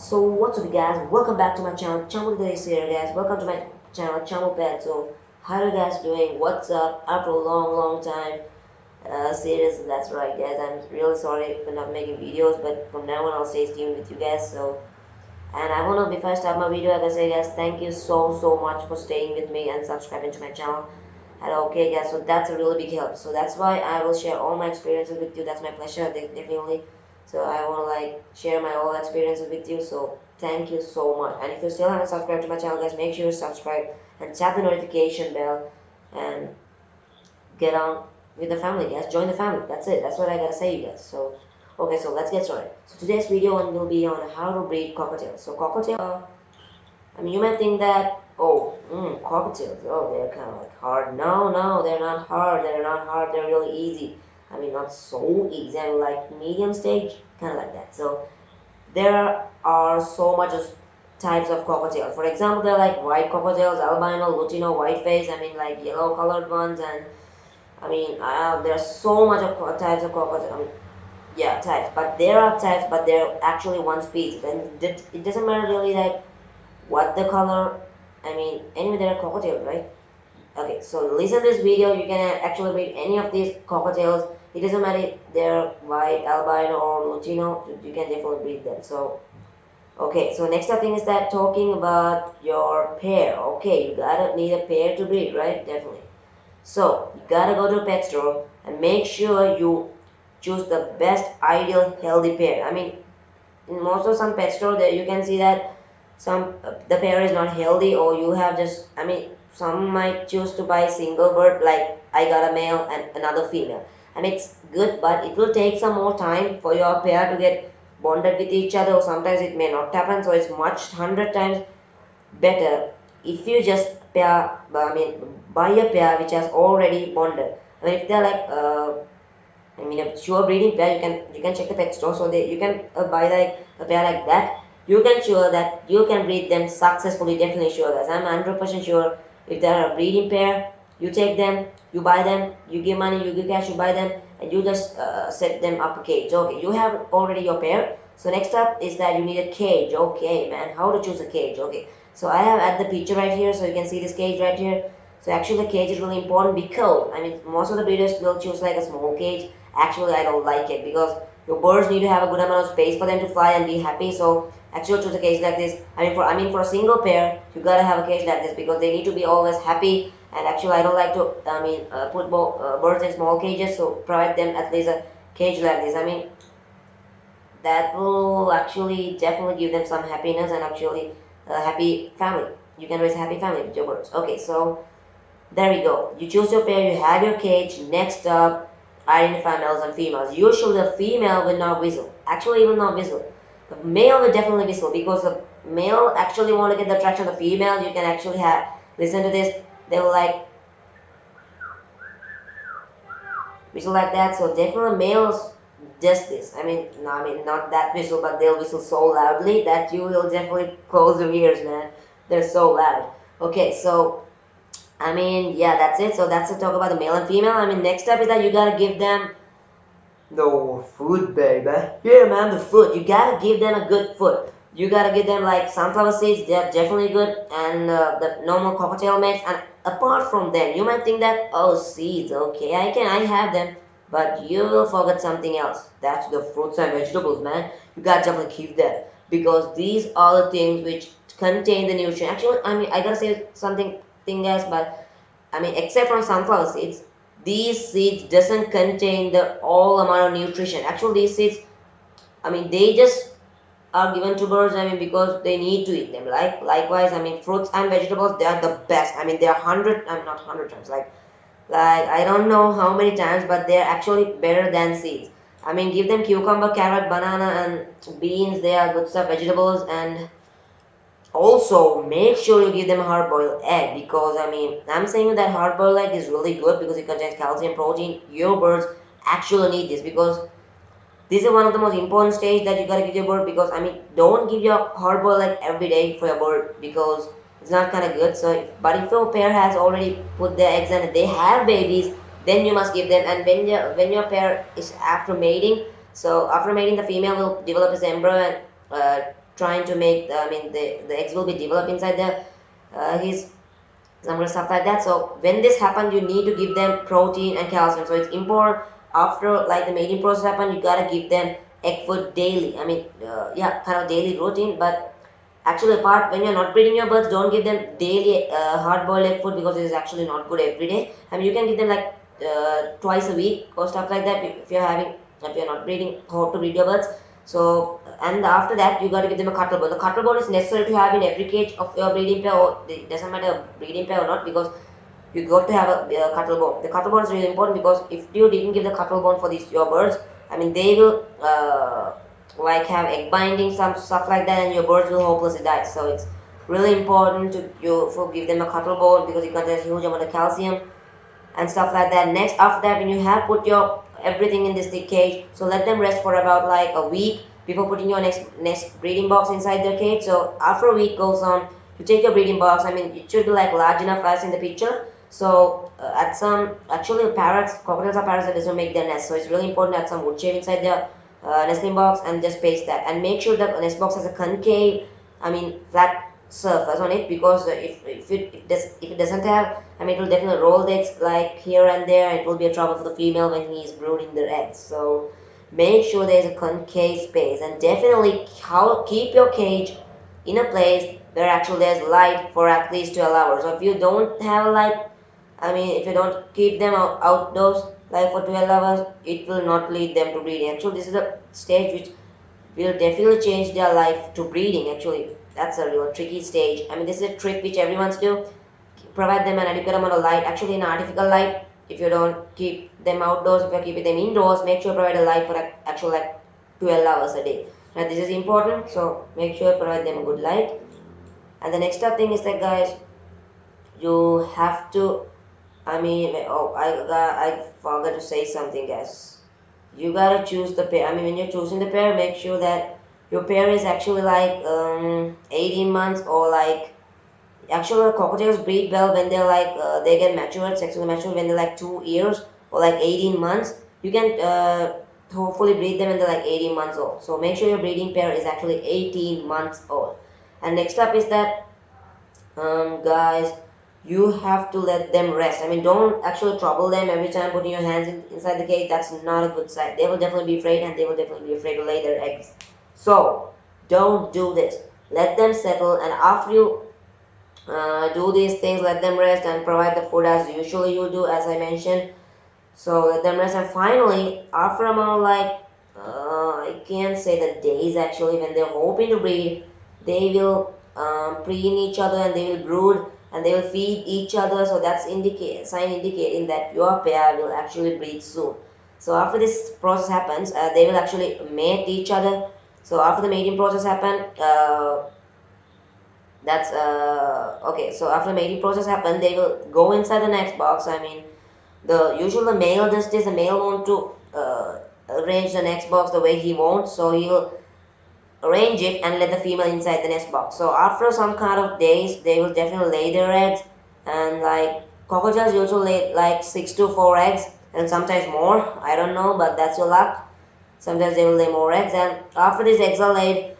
So what's up guys, welcome back to my channel. Channel today is here guys, welcome to my channel, Channel Pet. So how are you guys doing? What's up after a long time? Seriously, that's right guys, I'm really sorry for not making videos, but from now on I'll stay tuned with you guys. So, and I wanna, before I start my video, I gotta say guys, thank you so much for staying with me and subscribing to my channel. And okay guys, so that's a really big help. So that's why I will share all my experiences with you. That's my pleasure, definitely. So I want to like share my all experiences with you. So thank you so much. And if you still haven't subscribed to my channel guys, make sure you subscribe and tap the notification bell and get on with the family guys. Join the family. That's it. That's what I gotta say you guys. So okay, so let's get started. So today's video will be on how to breed cockatiels. So cockatiel, I mean, you might think that, oh, cockatiels, oh, they're kind of like hard. No, they're not hard. They're not hard. They're really easy. I mean, not so easy. I mean, like medium stage, kind of like that. So there are so much types of cockatiels. For example, they're like white cockatiels, albino, Latino, white face. I mean, like yellow colored ones, and I mean, there's so much of types of cockatiels. I mean, yeah, types. But there are types, but they're actually one species, and it doesn't matter really like what the color. I mean, anyway, they're cockatiels, right? Okay, so listen to this video. You can actually read any of these cockatiels. It doesn't matter if they're white, albino, or Latino. You can definitely breed them. So okay, so next up thing is that talking about your pair. Okay, you gotta need a pair to breed, right? Definitely. So you gotta go to a pet store and make sure you choose the best ideal healthy pair. I mean, in most of some pet store there you can see that some the pair is not healthy, or you have just, I mean, some might choose to buy single bird, like I got a male and another female. I mean, it's good, but it will take some more time for your pair to get bonded with each other, or sometimes it may not happen. So it's much 100 times better if you just pair, I mean, buy a pair which has already bonded. I mean, if they're like I mean, a sure breeding pair, you can check the pet store. So they you can buy like a pair like that. You can sure that you can breed them successfully. Definitely sure guys. I'm 100% sure. If they're a breeding pair, you take them, you buy them, you give money, you give cash, you buy them, and you just set them up a cage. Okay, you have already your pair. So next up is that you need a cage. Okay, man, how to choose a cage? Okay, so I have at the picture right here, so you can see this cage right here. So actually, the cage is really important because, I mean, most of the breeders will choose like a small cage. Actually, I don't like it because your birds need to have a good amount of space for them to fly and be happy. So actually, choose a cage like this. For a single pair, you gotta have a cage like this because they need to be always happy. And actually, I don't like to, put birds in small cages. So provide them at least a cage like this. I mean, that will actually definitely give them some happiness and actually a happy family. You can raise a happy family with your birds. Okay, so there we go. You choose your pair, you have your cage. Next up, identify males and females. Usually the female will not whistle. Actually, it will not whistle. The male will definitely whistle because the male actually want to get the attraction of the female. You can actually have, listen to this, they will like whistle like that. So definitely males does this. I mean, no, I mean not that whistle, but they'll whistle so loudly that you will definitely close your ears, man. They're so loud. Okay, so I mean, yeah, that's it. So that's the talk about the male and female. I mean, next step is that you gotta give them no food, baby. Yeah, man, the food. You gotta give them a good food. You gotta give them like sunflower seeds. They're definitely good, and the normal cocktail mix. And apart from them, you might think that, oh, seeds. Okay, I have them, but you will forget something else. That's the fruits and vegetables, man. You gotta definitely keep that because these are the things which contain the nutrient. Actually, I mean, I gotta say something thing guys, but I mean, except from sunflower seeds, these seeds doesn't contain the all amount of nutrition. Actually, these seeds, I mean, they just are given to birds. I mean, because they need to eat them. Likewise, I mean, fruits and vegetables, they are the best. I mean, they are 100. I'm not 100 times. Like I don't know how many times, but they are actually better than seeds. I mean, give them cucumber, carrot, banana, and beans. They are good stuff. Vegetables, and also make sure you give them a hard boiled egg because I mean I'm saying that hard boiled egg is really good because it contains calcium, protein. Your birds actually need this because this is one of the most important stage that you gotta give your bird because I mean don't give your hard boiled egg every day for your bird because it's not kind of good. So but if your pair has already put their eggs and they have babies, then you must give them. And when your pair is after mating, so after mating the female will develop its embryo and trying to make the eggs will be developed inside his some other stuff like that. So when this happens, you need to give them protein and calcium. So it's important after like the mating process happen, you gotta give them egg food daily. Yeah, kind of daily routine. But actually, apart when you're not breeding your birds, don't give them daily hard-boiled egg food because it is actually not good every day. You can give them like twice a week or stuff like that if you're not breeding how to breed your birds. So and after that you got to give them a cuttle bone. The cuttle bone is necessary to have in every cage of your breeding pair, or it doesn't matter breeding pair or not, because you got to have a cuttle bone. The cuttle bone is really important because if you didn't give the cuttle bone for these your birds, they will like have egg binding, some stuff like that, and your birds will hopelessly die. So it's really important to give them a cuttle bone because it contains a huge amount of calcium and stuff like that. Next, after that, when you have put your everything in this thick cage, so let them rest for about like a week before putting your next breeding box inside their cage. So after a week goes on, you take your breeding box. It should be like large enough as in the picture. So at some actually parrots, cockatiels are parrots that doesn't make their nest. So it's really important to add some wood shade inside their nesting box and just paste that, and make sure that the nest box has a concave, flat surface on it, because if it doesn't have, it will definitely roll the eggs like here and there. It will be a trouble for the female when he is brooding their eggs. So make sure there's a concave space, and definitely keep your cage in a place where actually there's light for at least 12 hours. So if you don't have a light, if you don't keep them outdoors like for 12 hours, it will not lead them to breeding. Actually, this is a stage which will definitely change their life to breeding. Actually, that's a real tricky stage. This is a trick which everyone's do. Provide them an adequate amount of light, actually an artificial light. If you don't keep them outdoors, if you're keeping them indoors, make sure you provide a light for actual like 12 hours a day. Now this is important, so make sure you provide them a good light. And the next up thing is that, guys, you have to, I forgot to say something, guys. You gotta choose the pair. When you're choosing the pair, make sure that your pair is actually like 18 months, or like, actually cockatiels breed well when they're like they get matured, sexually matured when they're like 2 years or like 18 months. You can hopefully breed them when they're like 18 months old. So make sure your breeding pair is actually 18 months old. And next up is that, guys, you have to let them rest. Don't actually trouble them every time putting your hands inside the cage. That's not a good sign. They will definitely be afraid, and they will definitely be afraid to lay their eggs. So don't do this. Let them settle, and after you do these things, let them rest and provide the food as usually you do, as I mentioned. So let them rest, and finally, after about like I can't say the days, actually, when they're hoping to breed, they will preen each other, and they will brood, and they will feed each other. So that's sign indicating that your pair will actually breed soon. So after this process happens, they will actually mate each other. So after the mating process happen, that's okay. So after the mating process happen, they will go inside the next box. The usually the male does this. The male want to arrange the next box the way he wants, so he will arrange it and let the female inside the next box. So after some kind of days, they will definitely lay their eggs, and like cockatiels usually lay like 6 to 4 eggs, and sometimes more. I don't know, but that's your luck. Sometimes they will lay more eggs, and after these eggs are laid,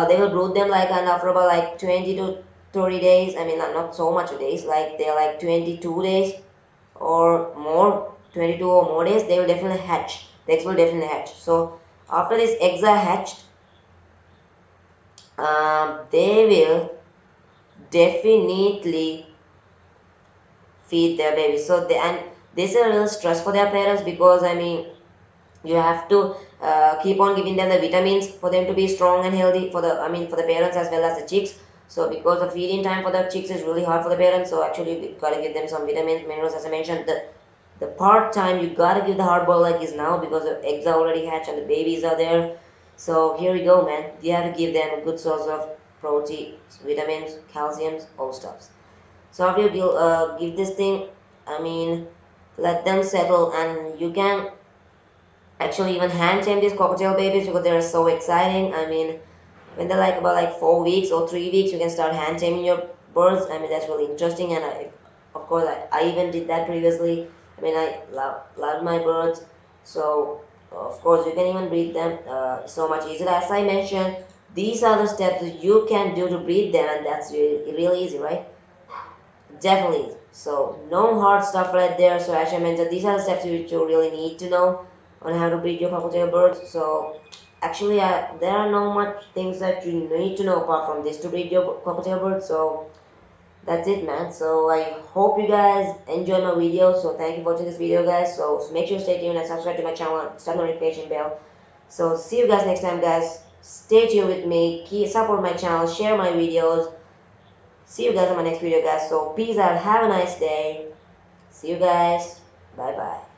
they will brood them like, and after about like 20 to 30 days, not so much days, like they're like 22 days or more, 22 or more days, they will definitely hatch. The eggs will definitely hatch. So after these eggs are hatched, they will definitely feed their babies. And this is a real stress for their parents, because you have to keep on giving them the vitamins for them to be strong and healthy, for the parents as well as the chicks. So because the feeding time for the chicks is really hard for the parents, so actually you gotta give them some vitamins, minerals, as I mentioned. The part time you gotta give the hard boiled egg is now, because the eggs are already hatched and the babies are there. So here we go, man. You have to give them a good source of protein, vitamins, calciums, all stuffs. So after you give this thing, I mean, let them settle, and you can actually even hand tame these cockatiel babies because they're so exciting. When they're like about like 4 weeks or 3 weeks, you can start hand taming your birds. That's really interesting, and of course, I even did that previously. I love my birds, so of course you can even breed them so much easier. As I mentioned, These are the steps that you can do to breed them, and that's really easy, right? Definitely. So no hard stuff right there. So as I mentioned, these are the steps which you really need to know on how to breed your cockatiel birds. So actually, there are no much things that you need to know apart from this to breed your cockatiel birds. So that's it, man. So I hope you guys enjoy my video. So thank you for watching this video, guys. So make sure to stay tuned and subscribe to my channel and start notification bell. So see you guys next time, guys. Stay tuned with me. Keep support my channel. Share my videos. See you guys on my next video, guys. So peace out. Have a nice day. See you guys. Bye bye.